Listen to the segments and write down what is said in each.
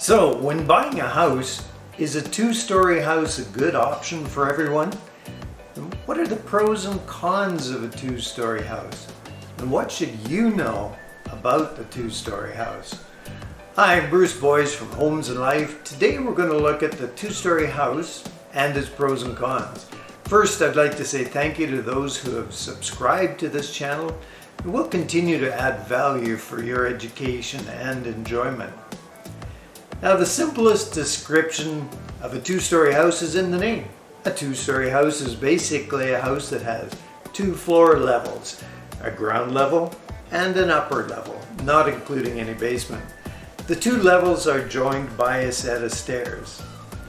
So, when buying a house, is a two-story house a good option for everyone? And what are the pros and cons of a two-story house? And what should you know about the two-story house? Hi, I'm Bruce Boyce from Homes and Life. Today we're going to look at the two-story house and its pros and cons. First, I'd like to say thank you to those who have subscribed to this channel, and we'll continue to add value for your education and enjoyment. Now, the simplest description of a two-story house is in the name. A two-story house is basically a house that has two floor levels, a ground level and an upper level, not including any basement. The two levels are joined by a set of stairs.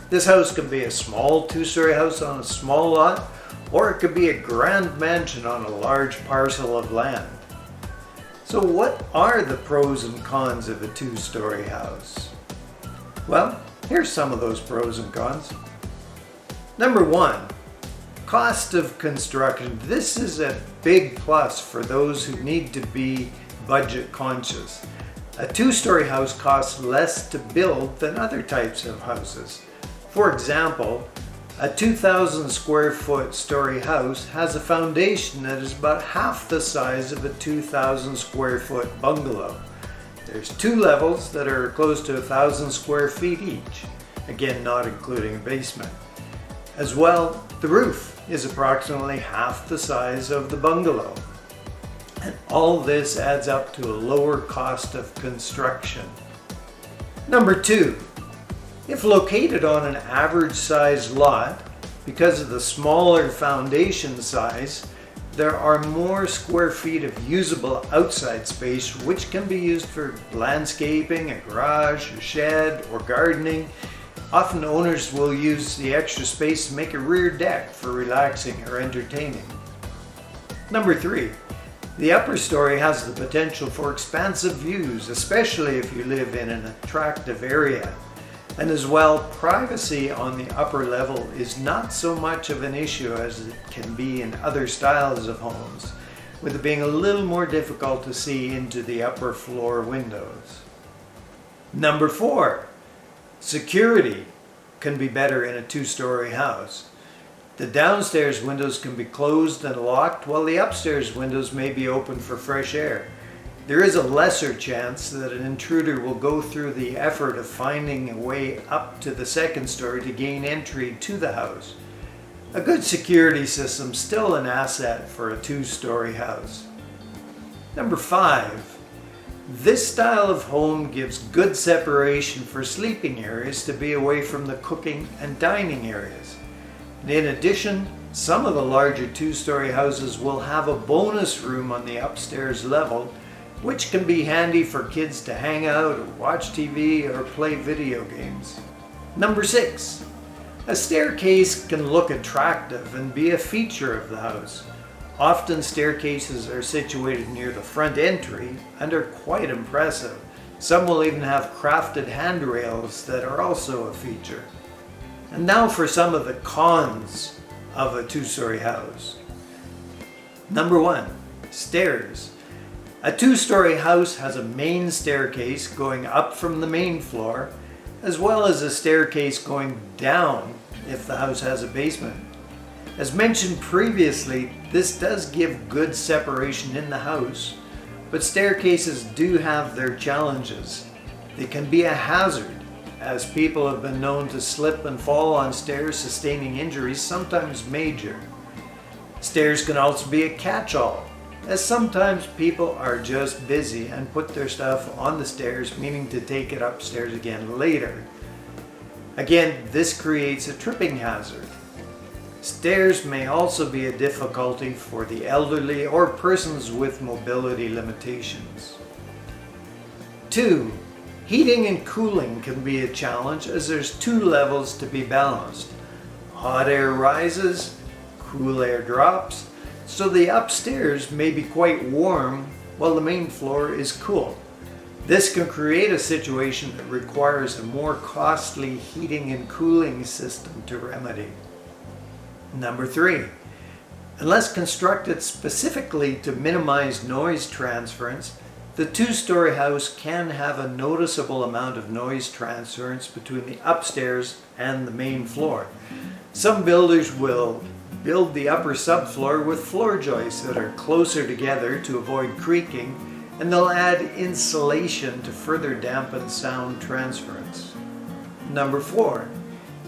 This house can be a small two-story house on a small lot, or it could be a grand mansion on a large parcel of land. So what are the pros and cons of a two-story house? Well, here's some of those pros and cons. Number one, cost of construction. This is a big plus for those who need to be budget conscious. A two-story house costs less to build than other types of houses. For example, a 2,000 square foot story house has a foundation that is about half the size of a 2,000 square foot bungalow. There's two levels that are close to 1,000 square feet each, again not including a basement. As well, the roof is approximately half the size of the bungalow. And all this adds up to a lower cost of construction. Number two, if located on an average size lot, because of the smaller foundation size, there are more square feet of usable outside space which can be used for landscaping, a garage, a shed, or gardening. Often owners will use the extra space to make a rear deck for relaxing or entertaining. Number three, the upper story has the potential for expansive views, especially if you live in an attractive area. And as well, privacy on the upper level is not so much of an issue as it can be in other styles of homes, with it being a little more difficult to see into the upper floor windows. Number four, security can be better in a two-story house. The downstairs windows can be closed and locked, while the upstairs windows may be open for fresh air. There is a lesser chance that an intruder will go through the effort of finding a way up to the second story to gain entry to the house. A good security system is still an asset for a two-story house. Number five, this style of home gives good separation for sleeping areas to be away from the cooking and dining areas. And in addition, some of the larger two-story houses will have a bonus room on the upstairs level, which can be handy for kids to hang out or watch TV or play video games. Number six, a staircase can look attractive and be a feature of the house. Often staircases are situated near the front entry and are quite impressive. Some will even have crafted handrails that are also a feature. And now for some of the cons of a two-story house. Number one, stairs. A two-story house has a main staircase going up from the main floor, as well as a staircase going down if the house has a basement. As mentioned previously, this does give good separation in the house, but staircases do have their challenges. They can be a hazard, as people have been known to slip and fall on stairs, sustaining injuries, sometimes major. Stairs can also be a catch-all, as sometimes people are just busy and put their stuff on the stairs, meaning to take it upstairs again later. Again, this creates a tripping hazard. Stairs may also be a difficulty for the elderly or persons with mobility limitations. 2. Heating and cooling can be a challenge as there's two levels to be balanced. Hot air rises, cool air drops, so the upstairs may be quite warm while the main floor is cool. This can create a situation that requires a more costly heating and cooling system to remedy. Number 3, unless constructed specifically to minimize noise transference, The two-story house can have a noticeable amount of noise transference between the upstairs and the main floor. Some builders will build the upper subfloor with floor joists that are closer together to avoid creaking, and they'll add insulation to further dampen sound transference. Number 4.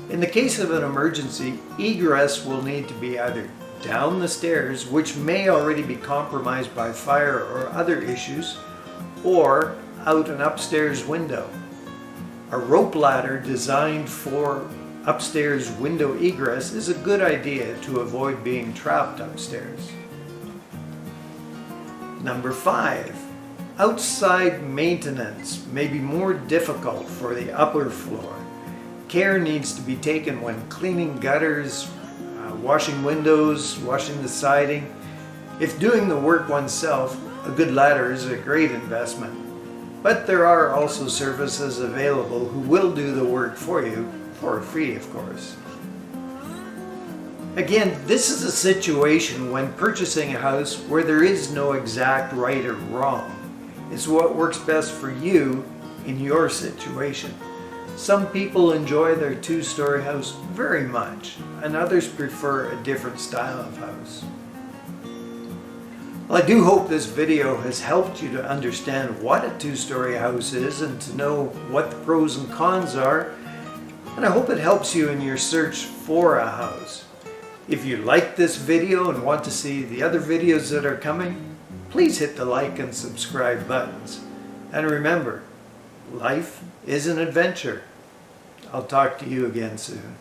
In the case of an emergency, egress will need to be either down the stairs, which may already be compromised by fire or other issues, or out an upstairs window. A rope ladder designed for upstairs window egress is a good idea to avoid being trapped upstairs. Number 5. Outside maintenance may be more difficult for the upper floor. Care needs to be taken when cleaning gutters, washing windows, washing the siding. If doing the work oneself, a good ladder is a great investment. But there are also services available who will do the work for you, for a fee of course. Again, this is a situation when purchasing a house where there is no exact right or wrong. It's what works best for you in your situation. Some people enjoy their two-story house very much, and others prefer a different style of house. Well, I do hope this video has helped you to understand what a two-story house is and to know what the pros and cons are, and I hope it helps you in your search for a house. If you like this video and want to see the other videos that are coming, please hit the like and subscribe buttons. And remember, life is an adventure. I'll talk to you again soon.